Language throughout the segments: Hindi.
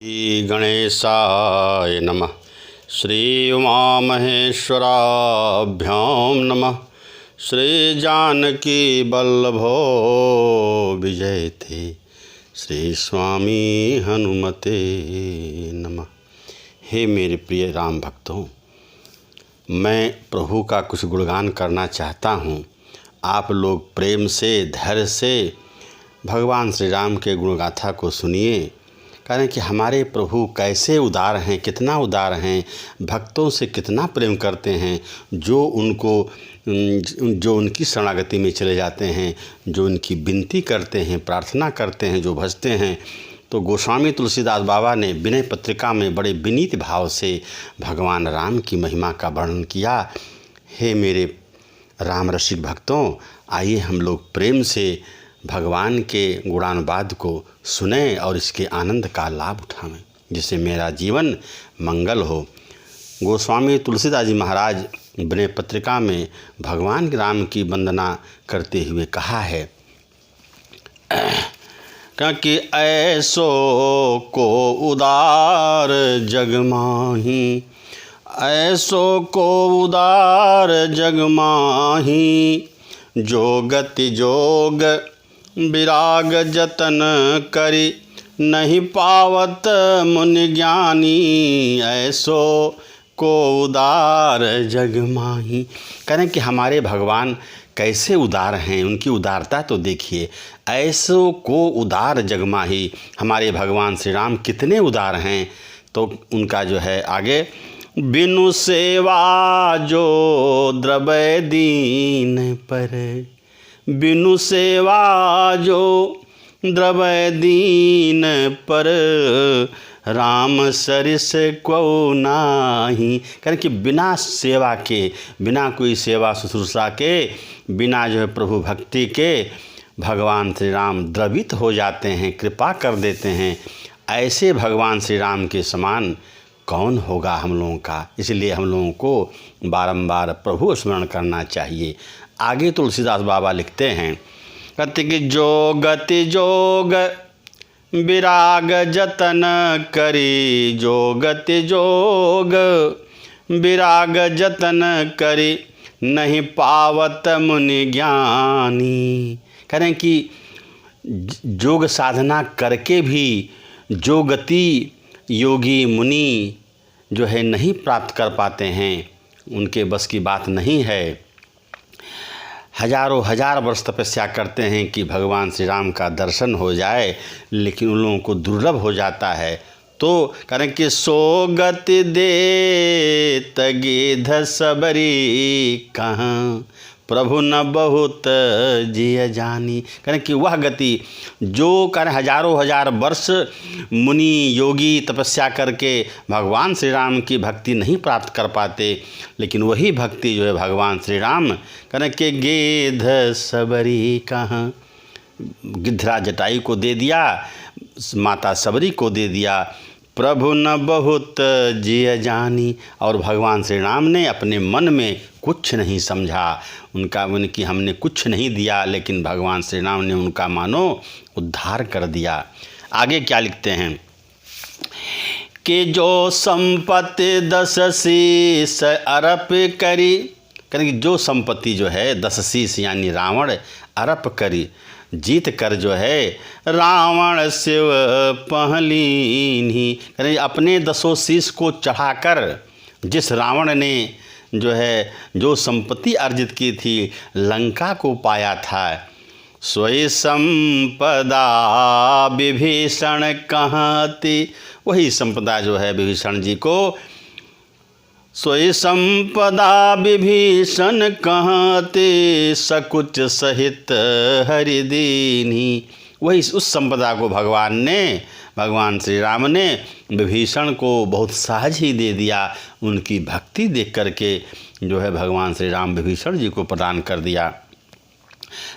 श्री गणेशाय नमः। श्री उमामहेश्वराभ्यां नमः। श्री जानकी वल्लभो विजयते। श्री स्वामी हनुमते नमः। हे मेरे प्रिय राम भक्तों, मैं प्रभु का कुछ गुणगान करना चाहता हूँ। आप लोग प्रेम से, धैर्य से भगवान श्री राम के गुणगाथा को सुनिए। कारण कि हमारे प्रभु कैसे उदार हैं, कितना उदार हैं, भक्तों से कितना प्रेम करते हैं। जो उनकी शरणागति में चले जाते हैं, जो उनकी विनती करते हैं, प्रार्थना करते हैं, जो भजते हैं। तो गोस्वामी तुलसीदास बाबा ने विनय पत्रिका में बड़े विनीत भाव से भगवान राम की महिमा का वर्णन किया। हे मेरे राम रसिक भक्तों, आइए हम लोग प्रेम से भगवान के गुणानुवाद को सुनें और इसके आनंद का लाभ उठावें, जिससे मेरा जीवन मंगल हो। गोस्वामी तुलसीदास जी महाराज विनय पत्रिका में भगवान राम की वंदना करते हुए कहा है क्योंकि ऐसो को उदार जग माही, ऐसो को उदार जग माही, जो गति जोग विराग जतन करी, नहीं पावत मुनि ज्ञानी, ऐसो को उदार जग माही। करें कि हमारे भगवान कैसे उदार हैं, उनकी उदारता तो देखिए। ऐसो को उदार जग माही, हमारे भगवान श्री राम कितने उदार हैं। तो उनका जो है आगे, बिनु सेवा जो द्रवै दीन पर, बिनु सेवा जो द्रवै दीन पर, राम सरिस को नाही। कारण कि बिना सेवा के, बिना कोई सेवा शुश्रूषा के, बिना जो है प्रभु भक्ति के भगवान श्री राम द्रवित हो जाते हैं, कृपा कर देते हैं। ऐसे भगवान श्री राम के समान कौन होगा हम लोगों का। इसलिए हम लोगों को बारंबार प्रभु स्मरण करना चाहिए। आगे तुलसीदास बाबा लिखते हैं, कहते कि जो गति जोग विराग जतन करी, जो गति जोग विराग जतन करी, नहीं पावत मुनि ज्ञानी। करें कि जोग साधना करके भी जो गति योगी मुनि जो है नहीं प्राप्त कर पाते हैं, उनके बस की बात नहीं है। हजारों हजार वर्ष तपस्या करते हैं कि भगवान श्री राम का दर्शन हो जाए, लेकिन उन लोगों को दुर्लभ हो जाता है। तो करें कि सो गति दे तगिध सबरी कहाँ, प्रभु न बहुत जिय जानी। करें कि वह गति जो करें हजारों हजार वर्ष मुनि योगी तपस्या करके भगवान श्री राम की भक्ति नहीं प्राप्त कर पाते, लेकिन वही भक्ति जो है भगवान श्री राम करें कि गिद्ध सबरी कहाँ, गिद्धरा जटायु को दे दिया, माता सबरी को दे दिया। प्रभु न बहुत जिय जानी, और भगवान श्री राम ने अपने मन में कुछ नहीं समझा, उनकी हमने कुछ नहीं दिया, लेकिन भगवान श्री राम ने उनका मानो उद्धार कर दिया। आगे क्या लिखते हैं कि जो संपत्ति 10 शीस अर्प करी, कि जो संपत्ति जो है 10 शीस यानी रावण अर्प करी, जीत कर जो है रावण शिव पहलीन। अपने 10 शीस को चढ़ाकर जिस रावण ने जो है जो संपत्ति अर्जित की थी, लंका को पाया था, सोई संपदा विभीषण कहती, वही संपदा जो है विभीषण जी को, सोई संपदा विभीषण कहते, सकुच सहित हरिदीनी। वही उस संपदा को भगवान श्री राम ने विभीषण को बहुत सहज ही दे दिया। उनकी भक्ति देख करके जो है भगवान श्री राम विभीषण जी को प्रदान कर दिया।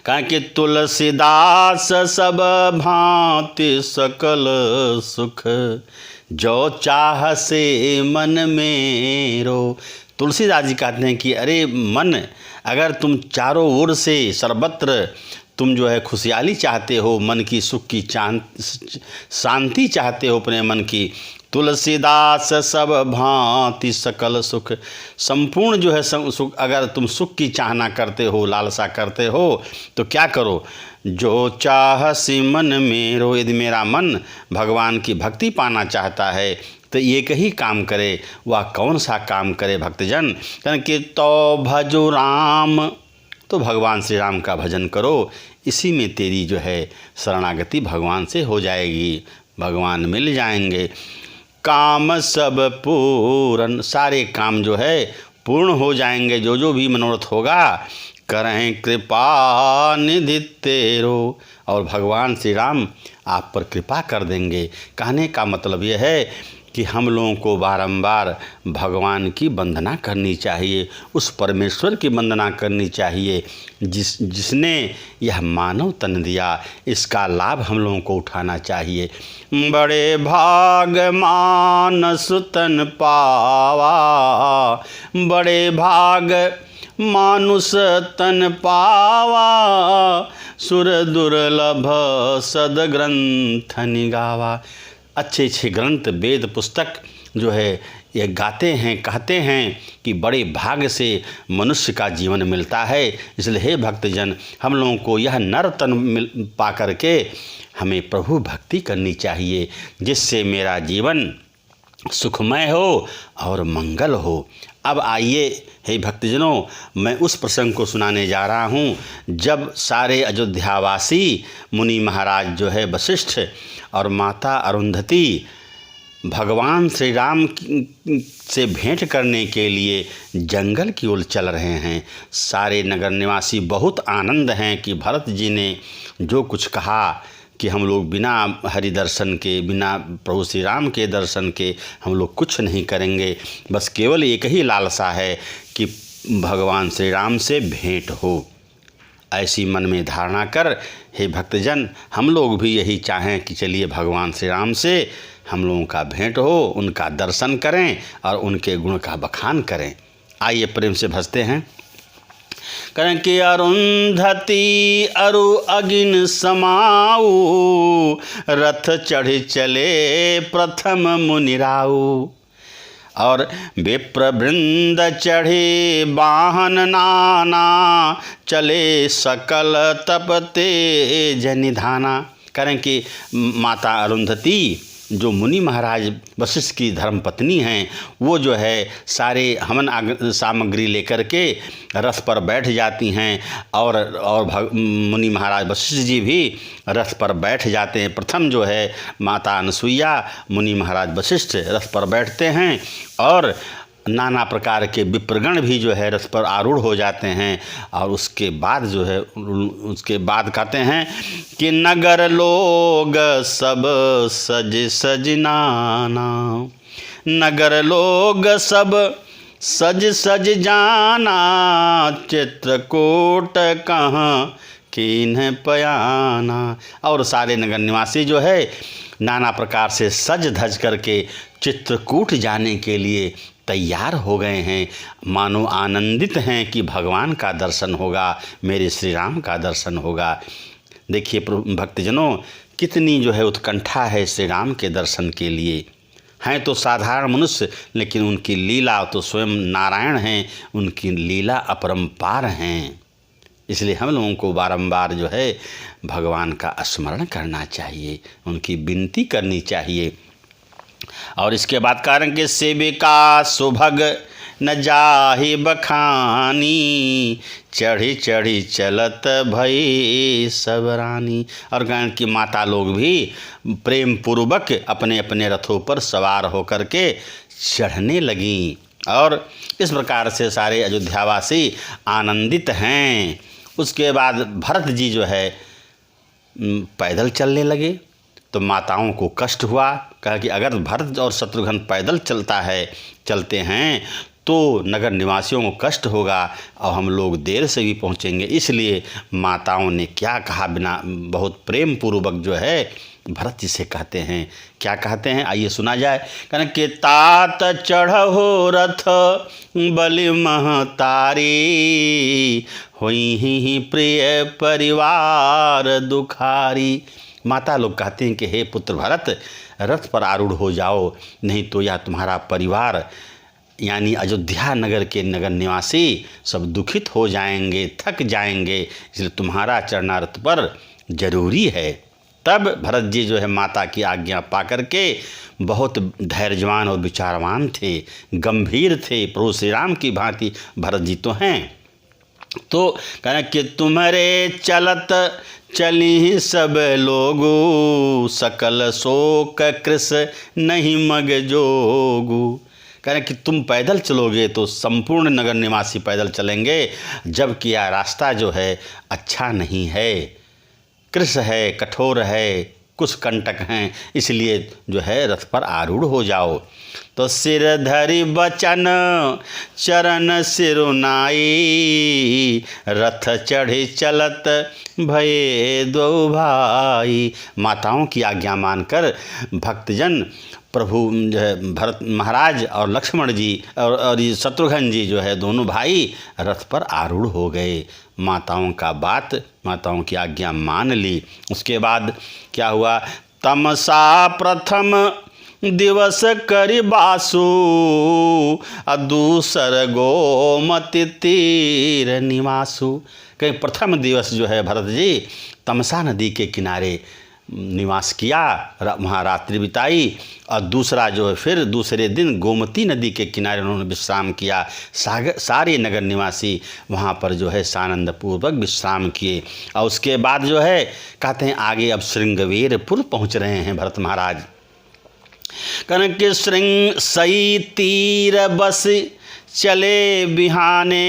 कहा कि तुलसीदास सब भांति सकल सुख, जो चाह से मन मेरो। तुलसीदास जी कहते हैं कि अरे मन, अगर तुम चारों ओर से सर्वत्र तुम जो है खुशहाली चाहते हो, मन की सुख की शांति चाहते हो अपने मन की। तुलसीदास सब भांति सकल सुख, संपूर्ण जो है सुख, अगर तुम सुख की चाहना करते हो, लालसा करते हो, तो क्या करो, जो चाहसी मन मेरो, यदि मेरा मन भगवान की भक्ति पाना चाहता है तो एक ही काम करे। वह कौन सा काम करे भक्तजन? कि तो भजो राम, तो भगवान श्री राम का भजन करो, इसी में तेरी जो है शरणागति भगवान से हो जाएगी, भगवान मिल जाएंगे। काम सब पूर्ण, सारे काम जो है पूर्ण हो जाएंगे, जो भी मनोरथ होगा। करें कृपा निधि तेरो, और भगवान श्री राम आप पर कृपा कर देंगे। कहने का मतलब यह है कि हम लोगों को बारंबार भगवान की वंदना करनी चाहिए, उस परमेश्वर की वंदना करनी चाहिए जिसने यह मानव तन दिया। इसका लाभ हम लोगों को उठाना चाहिए। बड़े भाग मानस तन पावा, बड़े भाग मानुष तन पावा, सुर दुर्लभ सदग्रंथ निगावा। अच्छे अच्छे ग्रंथ, वेद, पुस्तक जो है ये गाते हैं, कहते हैं कि बड़े भाग्य से मनुष्य का जीवन मिलता है। इसलिए हे भक्तजन, हम लोगों को यह नर तन पा करके हमें प्रभु भक्ति करनी चाहिए, जिससे मेरा जीवन सुखमय हो और मंगल हो। अब आइए हे भक्तजनों, मैं उस प्रसंग को सुनाने जा रहा हूँ जब सारे अयोध्यावासी मुनि महाराज जो है वशिष्ठ और माता अरुंधति भगवान श्री राम से भेंट करने के लिए जंगल की ओर चल रहे हैं। सारे नगर निवासी बहुत आनंद हैं कि भरत जी ने जो कुछ कहा कि हम लोग बिना हरि दर्शन के, बिना प्रभु श्री राम के दर्शन के हम लोग कुछ नहीं करेंगे, बस केवल एक ही लालसा है कि भगवान श्री राम से भेंट हो। ऐसी मन में धारणा कर हे भक्तजन, हम लोग भी यही चाहें कि चलिए भगवान श्री राम से हम लोगों का भेंट हो, उनका दर्शन करें और उनके गुण का बखान करें। आइए प्रेम से भजते हैं। करें कि अरुंधति अरु अगिन समाऊ, रथ चढ़ चले प्रथम मुनिराऊ, और विप्र वृंद चढ़े वाहन नाना, चले सकल तपते जनिधाना। करें कि माता अरुंधति जो मुनि महाराज वशिष्ठ की धर्मपत्नी हैं, वो जो है सारे हवन सामग्री लेकर के रथ पर बैठ जाती हैं और मुनि महाराज वशिष्ठ जी भी रथ पर बैठ जाते हैं। प्रथम जो है माता अनसुईया, मुनि महाराज वशिष्ठ रथ पर बैठते हैं और नाना प्रकार के विप्रगण भी जो है रथ पर आरूढ़ हो जाते हैं। और उसके बाद जो है उसके बाद कहते हैं कि नगर लोग सब सज सज नाना, नगर लोग सब सज सज जाना, चित्रकूट कहाँ कीन्ह पयाना। और सारे नगर निवासी जो है नाना प्रकार से सज धज करके चित्रकूट जाने के लिए तैयार हो गए हैं, मानो आनंदित हैं कि भगवान का दर्शन होगा, मेरे श्री राम का दर्शन होगा। देखिए भक्तजनों, कितनी जो है उत्कंठा है श्री राम के दर्शन के लिए। हैं तो साधारण मनुष्य, लेकिन उनकी लीला तो स्वयं नारायण हैं, उनकी लीला अपरंपार हैं। इसलिए हम लोगों को बारंबार जो है भगवान का स्मरण करना चाहिए, उनकी विनती करनी चाहिए। और इसके बाद कारण के सेविका सुभग न जाहि बखानी, चढ़ी चढ़ी चलत भई सब रानी। और कारण की माता लोग भी प्रेम पूर्वक अपने अपने रथों पर सवार होकर के चढ़ने लगीं और इस प्रकार से सारे अयोध्यावासी आनंदित हैं। उसके बाद भरत जी जो है पैदल चलने लगे तो माताओं को कष्ट हुआ। कहा कि अगर भरत और शत्रुघ्न पैदल चलते हैं तो नगर निवासियों को कष्ट होगा और हम लोग देर से भी पहुंचेंगे। इसलिए माताओं ने क्या कहा, बिना बहुत प्रेम पूर्वक जो है भरत जी से कहते हैं। क्या कहते हैं आइए सुना जाए। कहना कि तात चढ़ो रथ बलि महतारी, होई ही प्रिय परिवार दुखारी। माता लोग कहते हैं कि हे पुत्र भरत, रथ पर आरूढ़ हो जाओ, नहीं तो यह तुम्हारा परिवार यानी अयोध्या नगर के नगर निवासी सब दुखित हो जाएंगे, थक जाएंगे, इसलिए तुम्हारा चढ़ना रथ पर जरूरी है। तब भरत जी जो है माता की आज्ञा पा करके बहुत धैर्यवान और विचारवान थे, गंभीर थे, प्रभु श्री राम की भांति भरत जी तो हैं। तो कहना कि तुम्हारे चलत चली सब लोगू, सकल शोक कृस नहीं मग जोगू। कह रहे कि तुम पैदल चलोगे तो संपूर्ण नगर निवासी पैदल चलेंगे, जबकि यह रास्ता जो है अच्छा नहीं है, कृष है, कठोर है, कुछ कंटक हैं, इसलिए जो है रथ पर आरूढ़ हो जाओ। तो सिर धरि बचन चरण सिरुनाई, रथ चढ़े चलत भये दो भाई। माताओं की आज्ञा मानकर भक्तजन प्रभु जो है भरत महाराज और लक्ष्मण जी और ये शत्रुघ्न जी जो है दोनों भाई रथ पर आरूढ़ हो गए। माताओं का बात, माताओं की आज्ञा मान ली। उसके बाद क्या हुआ, तमसा प्रथम दिवस करि बासु, दूसर गोमति तीर निवासु। कहीं प्रथम दिवस जो है भरत जी तमसा नदी के किनारे निवास किया, वहाँ रात्रि बिताई, और दूसरा जो है फिर दूसरे दिन गोमती नदी के किनारे उन्होंने विश्राम किया। सारे नगर निवासी वहाँ पर जो है सानंदपूर्वक विश्राम किए। और उसके बाद जो है कहते हैं आगे अब श्रृंगवेरपुर पहुँच रहे हैं भरत महाराज। कनक श्रृंग सई तीर बस चले बिहाने,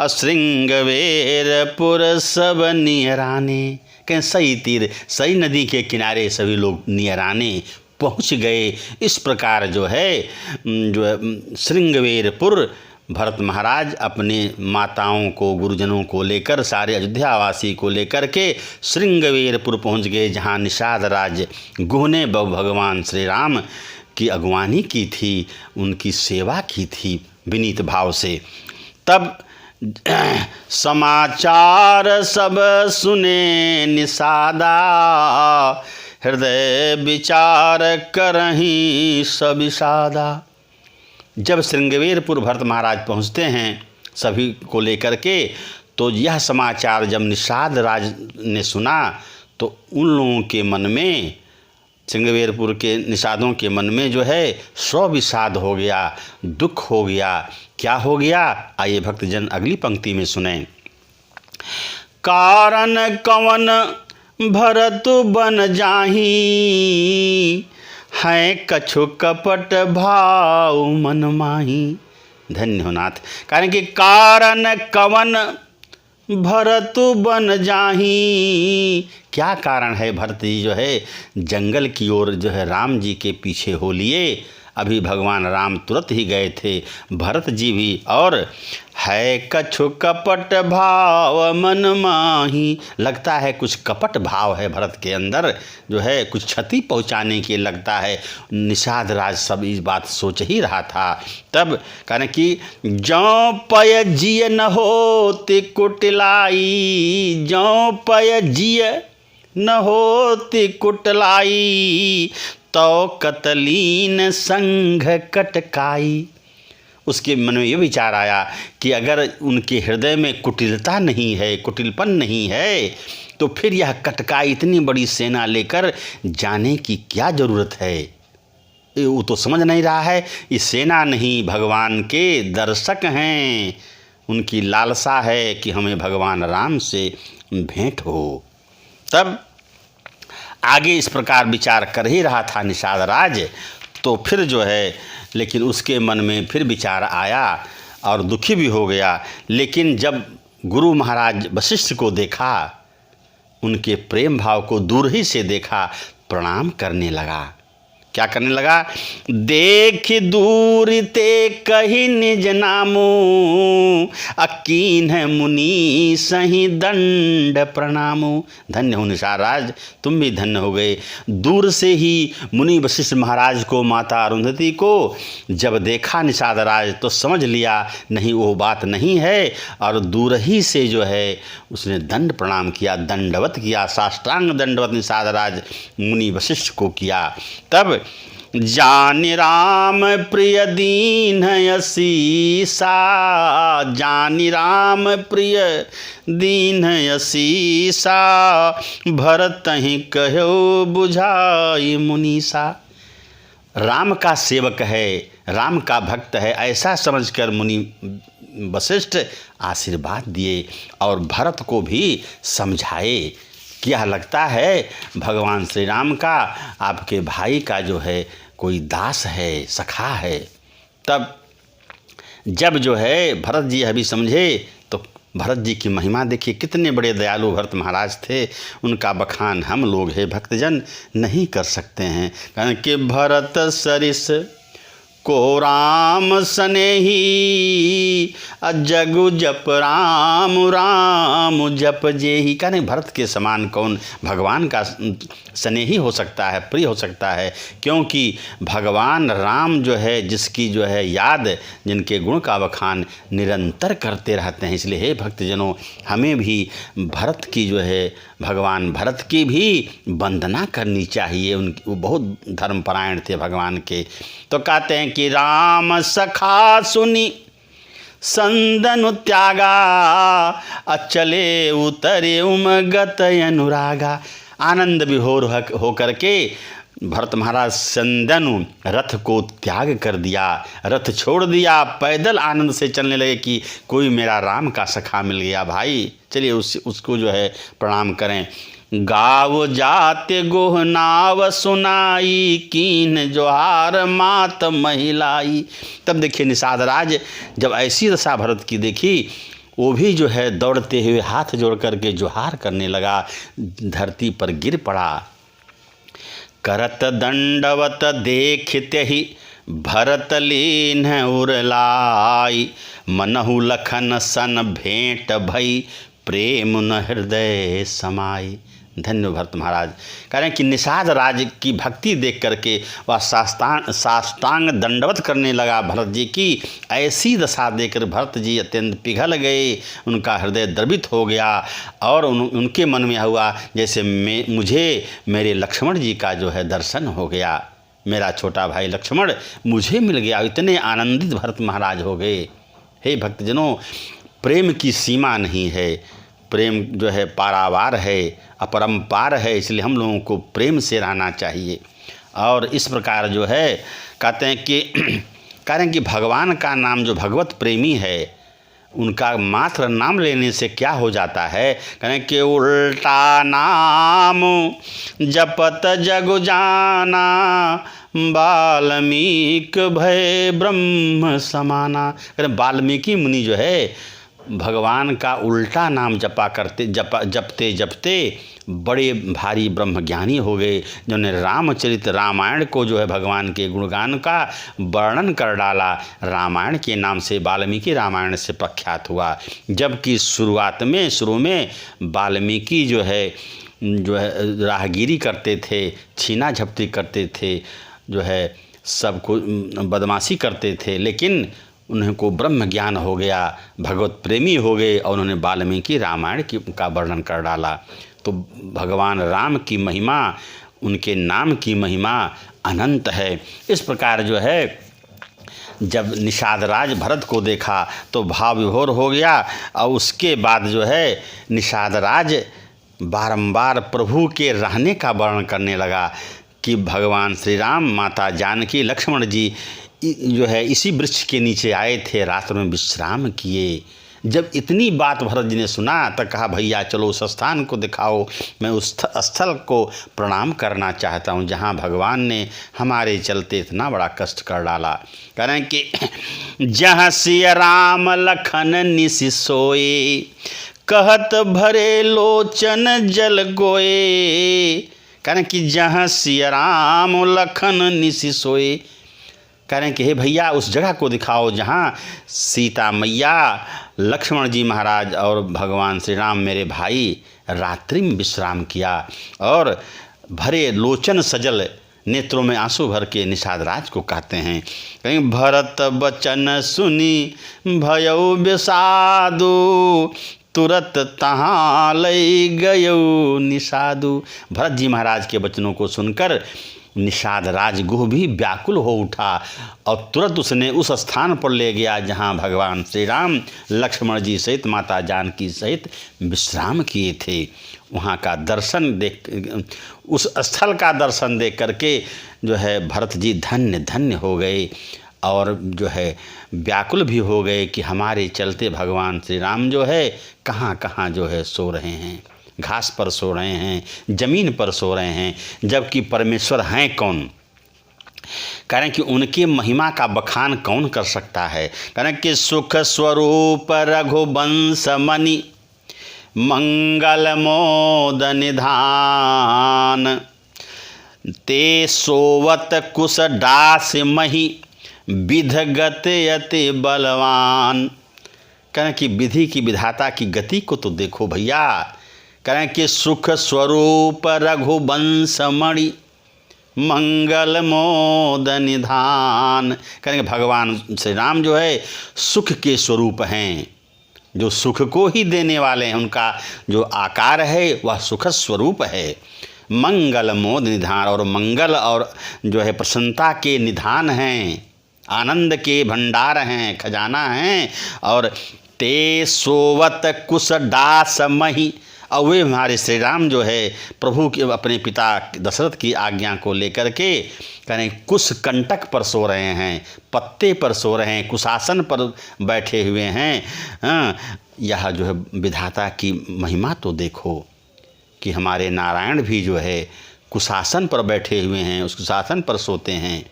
श्रृंगवेरपुर सब नियराने। कहें सई तीर, सई नदी के किनारे सभी लोग नियराने पहुँच गए। इस प्रकार जो है श्रृंगवेरपुर भरत महाराज अपने माताओं को, गुरुजनों को लेकर, सारे अयोध्यावासी को लेकर के श्रृंगवेरपुर पहुँच गए, जहाँ निषाद राज गुह ने भगवान श्री राम की अगवानी की थी, उनकी सेवा की थी विनीत भाव से। तब समाचार सब सुने निषादा, हृदय विचार करहीं सब सादा। जब श्रृंगवेरपुर भरत महाराज पहुँचते हैं सभी को लेकर के, तो यह समाचार जब निषाद राज ने सुना तो उन लोगों के मन में, श्रृंगवेरपुर के निषादों के मन में जो है सौ विषाद हो गया, दुख हो गया। क्या हो गया आइए भक्तजन अगली पंक्ति में सुने। कारण कवन भरत बन जाही, है कछु कपट भाव मन माही। धन्य हो नाथ। कारण कि कारण कवन भरत बन जाही, क्या कारण है भरत जी जो है जंगल की ओर जो है राम जी के पीछे हो लिए। अभी भगवान राम तुरंत ही गए थे, भरत जी भी। और है कछु कपट भाव मन माही, लगता है कुछ कपट भाव है भरत के अंदर, जो है कुछ क्षति पहुंचाने के लगता है। निषाद राज सब इस बात सोच ही रहा था। तब कहने कि जौ पय जिय न होति कुटिलाई, जौ पय जिय न होति कुटलाई, तो कतलीन संघ कटकाई। उसके मन में ये विचार आया कि अगर उनके हृदय में कुटिलता नहीं है, कुटिलपन नहीं है, तो फिर यह कटकाई इतनी बड़ी सेना लेकर जाने की क्या ज़रूरत है। वो तो समझ नहीं रहा है ये सेना नहीं, भगवान के दर्शक हैं, उनकी लालसा है कि हमें भगवान राम से भेंट हो। तब आगे इस प्रकार विचार कर ही रहा था निषाद राज, तो फिर जो है लेकिन उसके मन में फिर विचार आया और दुखी भी हो गया। लेकिन जब गुरु महाराज वशिष्ठ को देखा, उनके प्रेम भाव को दूर ही से देखा, प्रणाम करने लगा। क्या करने लगा? देख दूर ते कही निज नामो, अकीन है मुनि सही दंड प्रणामो। धन्य हो निषाद राज, तुम भी धन्य हो गए। दूर से ही मुनि वशिष्ठ महाराज को, माता अरुंधति को जब देखा निषाद राज तो समझ लिया नहीं वो बात नहीं है, और दूर ही से जो है उसने दंड प्रणाम किया, दंडवत किया, साष्टांग दंडवत निषाद राज मुनि वशिष्ठ को किया। तब जान राम प्रिय दीन असीसा, जान राम प्रिय दीन असीसा, भरत ही कहो बुझाई मुनीसा। राम का सेवक है, राम का भक्त है, ऐसा समझकर मुनि वशिष्ठ आशीर्वाद दिए और भरत को भी समझाए कि यह लगता है भगवान श्री राम का, आपके भाई का जो है कोई दास है, सखा है। तब जब जो है भरत जी अभी समझे तो भरत जी की महिमा देखिए, कितने बड़े दयालु भरत महाराज थे, उनका बखान हम लोग है भक्तजन नहीं कर सकते हैं। कारण कि भरत सरिस को राम सनेही, जगु जप राम राम जप जेही। कहने भरत के समान कौन भगवान का स्नेही हो सकता है, प्रिय हो सकता है, क्योंकि भगवान राम जो है जिसकी जो है याद, जिनके गुण का बखान निरंतर करते रहते हैं। इसलिए हे भक्तजनों, हमें भी भरत की जो है, भगवान भरत की भी वंदना करनी चाहिए। उनकी वो बहुत धर्मपरायण थे भगवान के। तो कहते हैं कि राम सखा सुनी संदनु त्यागा, अचले उतरे उमगत अनुरागा। आनंद विभोर होकर के भरत महाराज संदनु रथ को त्याग कर दिया, रथ छोड़ दिया, पैदल आनंद से चलने लगे कि कोई मेरा राम का सखा मिल गया। भाई चलिए उसको जो है प्रणाम करें। गाव जाते गोहनाव सुनाई, कीन जोहार मात महिलाई। तब देखिए निषाद राज जब ऐसी दशा भरत की देखी, वो भी जो है दौड़ते हुए हाथ जोड़ करके जोहार करने लगा, धरती पर गिर पड़ा। करत दंडवत देखते ही भरत लीन उरलाई, मनहु लखन सन भेंट भई, प्रेम न हृदय समाई। धन्य भरत महाराज। कह रहे हैं कि निषाद राज की भक्ति देख करके वह साष्टांग दंडवत करने लगा भरत जी की। ऐसी दशा देखकर भरत जी अत्यंत पिघल गए, उनका हृदय द्रवित हो गया और उनके मन में हुआ जैसे मुझे मेरे लक्ष्मण जी का जो है दर्शन हो गया, मेरा छोटा भाई लक्ष्मण मुझे मिल गया। इतने आनंदित भरत महाराज हो गए। हे भक्तजनों, प्रेम की सीमा नहीं है, प्रेम जो है पारावार है, अपरंपार है। इसलिए हम लोगों को प्रेम से रहना चाहिए। और इस प्रकार जो है कहते हैं कि भगवान का नाम जो भगवत प्रेमी है, उनका मात्र नाम लेने से क्या हो जाता है। कहें कि उल्टा नाम जपत जग जाना, वाल्मीकि भय ब्रह्म समाना। वाल्मीकि मुनि जो है भगवान का उल्टा नाम जपते जपते बड़े भारी ब्रह्मज्ञानी हो गए, जिन्होंने रामचरित रामायण को जो है भगवान के गुणगान का वर्णन कर डाला। रामायण के नाम से वाल्मीकि रामायण से प्रख्यात हुआ। जबकि शुरू में वाल्मीकि जो है राहगीरी करते थे, छीना झपटी करते थे, जो है सबको बदमाशी करते थे, लेकिन उनको ब्रह्म ज्ञान हो गया, भगवत प्रेमी हो गए और उन्होंने वाल्मीकि रामायण का वर्णन कर डाला। तो भगवान राम की महिमा, उनके नाम की महिमा अनंत है। इस प्रकार जो है जब निषाद राज भरत को देखा तो भाव विभोर हो गया और उसके बाद जो है निषाद राज बारंबार प्रभु के रहने का वर्णन करने लगा कि भगवान श्री राम, माता जानकी, लक्ष्मण जी जो है इसी वृक्ष के नीचे आए थे, रात में विश्राम किए। जब इतनी बात भरत जी ने सुना तो कहा भैया चलो उस स्थान को दिखाओ, मैं उस स्थल को प्रणाम करना चाहता हूँ जहाँ भगवान ने हमारे चलते इतना बड़ा कष्ट कर डाला। कह रहे हैं कि जहाँ सिया राम लखन निस सोए, कहत भरे लोचन जल गोए। कह रहे कि जहाँ सिया राम लखन निसि सोए। कह रहे हैं कि हे भैया उस जगह को दिखाओ जहाँ सीता मैया, लक्ष्मण जी महाराज और भगवान श्री राम मेरे भाई रात्रि में विश्राम किया और भरे लोचन सजल नेत्रों में आंसू भर के निषाद राज को कहते हैं। कहीं भरत बचन सुनी भयउ विषादु, तुरत तहाँ लई गयो निषादु। भरत जी महाराज के वचनों को सुनकर निषाद राज गुह भी व्याकुल हो उठा और तुरंत उसने उस स्थान पर ले गया जहाँ भगवान श्री राम लक्ष्मण जी सहित माता जानकी सहित विश्राम किए थे। वहाँ का दर्शन देख, उस स्थल का दर्शन देख करके जो है भरत जी धन्य धन्य हो गए और जो है व्याकुल भी हो गए कि हमारे चलते भगवान श्री राम जो है कहाँ कहाँ जो है सो रहे हैं, घास पर सो रहे हैं, जमीन पर सो रहे हैं, जबकि परमेश्वर हैं कौन। कह रहे हैं कि उनकी महिमा का बखान कौन कर सकता है। कह रहे हैं कि सुख स्वरूप रघुवंश मणि, मंगल मोद निधान, ते सोवत कुश दास मही, विधगत यति बलवान। कह रहे हैं कि विधि की विधाता की गति को तो देखो भैया। करें कि सुख स्वरूप रघुवंश मणि, मंगल मोद निधान। करेंगे भगवान श्री राम जो है सुख के स्वरूप हैं, जो सुख को ही देने वाले हैं, उनका जो आकार है वह सुख स्वरूप है। मंगल मोद निधान, और मंगल और जो है प्रसन्नता के निधान हैं, आनंद के भंडार हैं, खजाना हैं। और ते सोवत कुश दास मही, और वे हमारे श्री राम जो है प्रभु के अपने पिता दशरथ की आज्ञा को लेकर के करें कुश कंटक पर सो रहे हैं, पत्ते पर सो रहे हैं, कुशासन पर बैठे हुए हैं। यह जो है विधाता की महिमा तो देखो कि हमारे नारायण भी जो है कुशासन पर बैठे हुए हैं, उस कुशासन पर सोते हैं।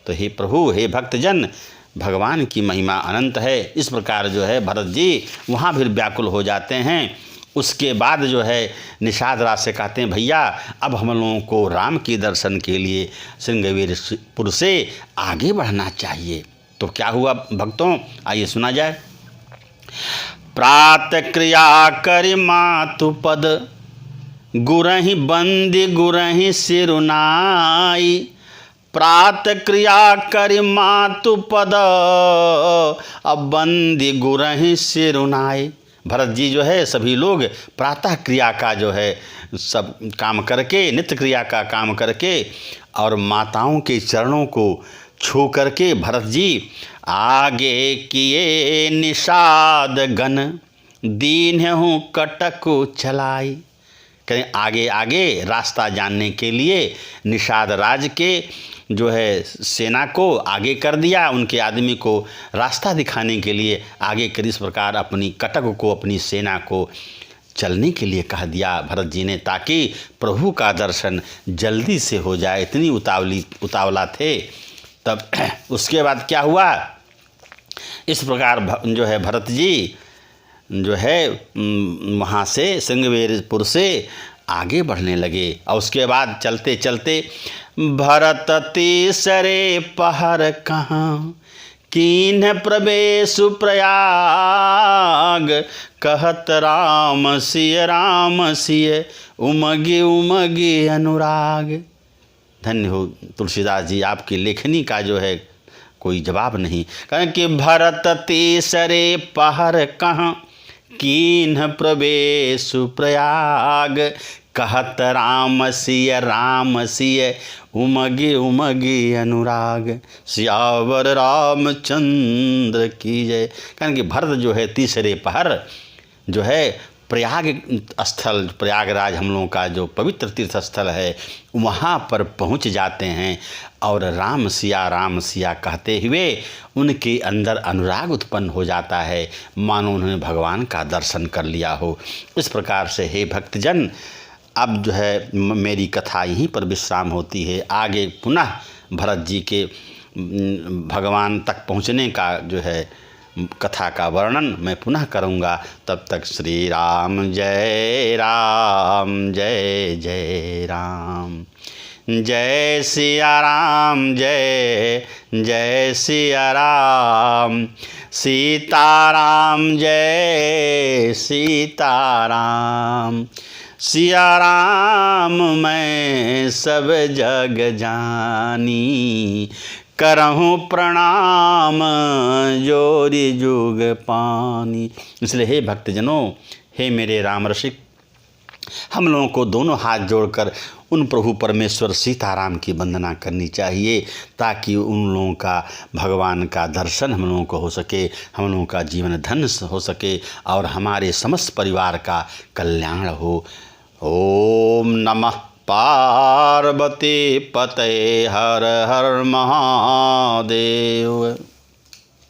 तो हे प्रभु, हे भक्तजन, भगवान की महिमा अनंत है। इस प्रकार जो है भरत जी वहाँ भी व्याकुल हो जाते हैं। उसके बाद जो है निषाद राज से कहते हैं भैया अब हम लोगों को राम के दर्शन के लिए श्रृंगवीरपुर से आगे बढ़ना चाहिए। तो क्या हुआ भक्तों, आइए सुना जाए। प्रात क्रिया कर मातु पद, गुरहि बंदी गुरहि सिरुनाई। प्रात क्रिया कर मातु पद, अब बंदी गुरहि सिरुनाई। भरत जी जो है सभी लोग प्रातः क्रिया का जो है सब काम करके, नित्य क्रिया का काम करके और माताओं के चरणों को छू करके भरत जी आगे किए निषाद गण, दीन हूँ कटक चलाई। करें आगे आगे रास्ता जानने के लिए निषाद राज के जो है सेना को आगे कर दिया, उनके आदमी को रास्ता दिखाने के लिए आगे कर इस प्रकार अपनी कटक को, अपनी सेना को चलने के लिए कह दिया भरत जी ने, ताकि प्रभु का दर्शन जल्दी से हो जाए। इतनी उतावला थे। तब उसके बाद क्या हुआ, इस प्रकार जो है भरत जी जो है वहाँ से श्रृंगवीरपुर से आगे बढ़ने लगे। और उसके बाद चलते चलते भरत तीसरे पहर कहाँ, कीन्ह प्रवेश प्रयाग। कहत राम सिय उमगे उमगे अनुराग। धन्य हो तुलसीदास जी, आपकी लेखनी का जो है कोई जवाब नहीं। कहें कि भरत तीसरे पहर कहाँ, कीन्ह प्रवेश प्रयाग। कहत राम सिय उमगे उमगे अनुराग। सियावर रामचंद्र की जय। कहने कि भरत जो है तीसरे पहर जो है प्रयाग स्थल, प्रयागराज हम लोगों का जो पवित्र तीर्थ स्थल है वहाँ पर पहुँच जाते हैं और राम सिया कहते हुए उनके अंदर अनुराग उत्पन्न हो जाता है, मानो उन्होंने भगवान का दर्शन कर लिया हो। इस प्रकार से हे भक्तजन, अब जो है मेरी कथा यहीं पर विश्राम होती है। आगे पुनः भरत जी के भगवान तक पहुँचने का जो है कथा का वर्णन मैं पुनः करूँगा। तब तक श्री राम जय राम, जय जय राम। जय सिया राम, जय जय सिया राम। सीताराम जय सीताराम। सिया राम मैं सब जग जानी, करहूँ प्रणाम जोरी जुग पानी। इसलिए हे भक्तजनों, हे मेरे राम रसिक, हम लोगों को दोनों हाथ जोड़कर उन प्रभु परमेश्वर सीताराम की वंदना करनी चाहिए, ताकि उन लोगों का भगवान का दर्शन हम लोगों को हो सके, हम लोगों का जीवन धन्य हो सके और हमारे समस्त परिवार का कल्याण हो। ओम नमः पार्वती पते, हर हर महादेव।